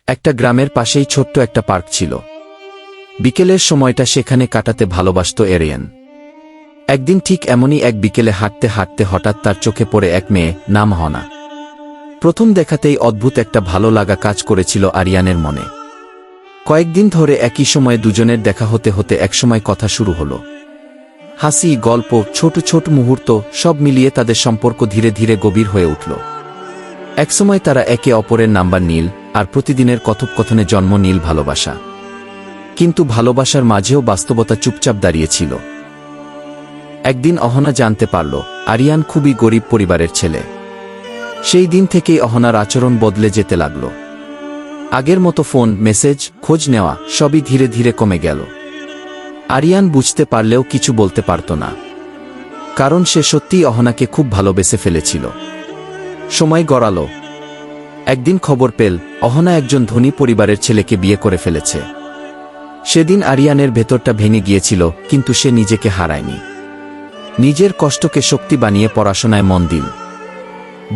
একটা গ্রামের পাশেই ছোট্ট একটা পার্ক ছিল। বিকেলের সময়টা সেখানে কাটাতে ভালোবাসত এরিয়ান। একদিন ঠিক এমনই এক বিকেলে হাঁটতে হাঁটতে হঠাৎ তার চোখে পড়ে এক মেয়ে, নাম হনা। প্রথম দেখাতেই অদ্ভুত একটা ভালো লাগা কাজ করেছিল আরিয়ানের মনে। কয়েকদিন ধরে একই সময়ে দুজনের দেখা হতে হতে একসময় কথা শুরু হলো। হাসি, গল্প, ছোট ছোট মুহূর্ত সব মিলিয়ে তাদের সম্পর্ক ধীরে ধীরে গভীর হয়ে উঠল। একসময় তারা একে অপরের নাম্বার নিল, আর প্রতিদিনের কথোপকথনে জন্ম নিল ভালোবাসা। কিন্তু ভালোবাসার মাঝেও বাস্তবতা চুপচাপ দাঁড়িয়েছিল। একদিন অহনা জানতে পারল আরিয়ান খুবই গরিব পরিবারের ছেলে। সেই দিন থেকেই অহনার আচরণ বদলে যেতে লাগল। আগের মতো ফোন, মেসেজ, খোঁজ নেওয়া সবই ধীরে ধীরে কমে গেল। আরিয়ান বুঝতে পারলেও কিছু বলতে পারত না, কারণ সে সত্যিই অহনাকে খুব ভালোবেসে ফেলেছিল। সময় গড়াল। একদিন খবর পেল অহনা একজন ধনী পরিবারের ছেলেকে বিয়ে করে ফেলেছে। সেদিন আরিয়ানের ভেতরটা ভেঙে গিয়েছিল, কিন্তু সে নিজেকে হারায়নি। নিজের কষ্টকে শক্তি বানিয়ে পড়াশোনায় মন দিল।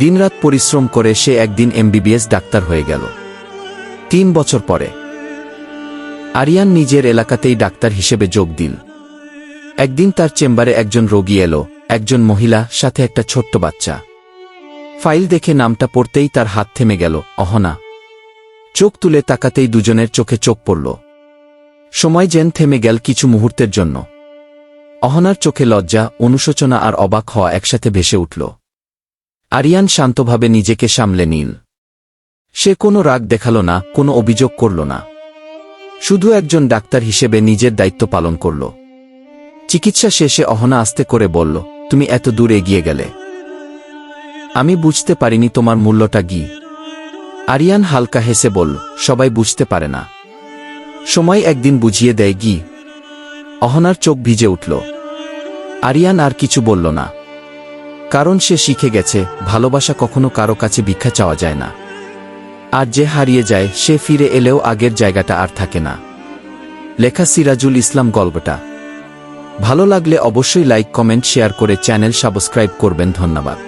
দিনরাত পরিশ্রম করে সে একদিন এমবিবিএস ডাক্তার হয়ে গেল। 3 বছর পরে আরিয়ান নিজের এলাকাতেই ডাক্তার হিসেবে যোগ দিল। একদিন তার চেম্বারে একজন রোগী এলো, একজন মহিলা, সাথে একটা ছোট্ট বাচ্চা। ফাইল দেখে নামটা পড়তেই তার হাত থেমে গেল, অহনা। চোখ তুলে তাকাতেই দুজনের চোখে চোখ পড়ল। সময় যেন থেমে গেল কিছু মুহূর্তের জন্য। অহনার চোখে লজ্জা, অনুশোচনা আর অবাক হওয়া একসাথে ভেসে উঠল। আরিয়ান শান্তভাবে নিজেকে সামলে নিল। সে কোনো রাগ দেখাল না, কোনো অভিযোগ করল না। শুধু একজন ডাক্তার হিসেবে নিজের দায়িত্ব পালন করল। চিকিৎসা শেষে অহনা আস্তে করে বলল, তুমি এত দূর এগিয়ে গেলে, আমি বুঝতে পারিনি তোমার মূল্যটা কি। আরিয়ান হালকা হেসে বলল, সবাই বুঝতে পারে না, সময় একদিন বুঝিয়ে দেয় কি। অহনার চোখ ভিজে উঠল। আরিয়ান আর কিছু বলল না, কারণ সে শিখে গেছে ভালোবাসা কখনো কারো কাছে ভিক্ষা চাওয়া যায় না। আর যে হারিয়ে যায় সে ফিরে এলেও আগের জায়গাটা আর থাকে না। লেখা সিরাজুল ইসলাম গল্পটা। ভালো লাগলে অবশ্যই লাইক, কমেন্ট, শেয়ার করে চ্যানেল সাবস্ক্রাইব করবেন। ধন্যবাদ।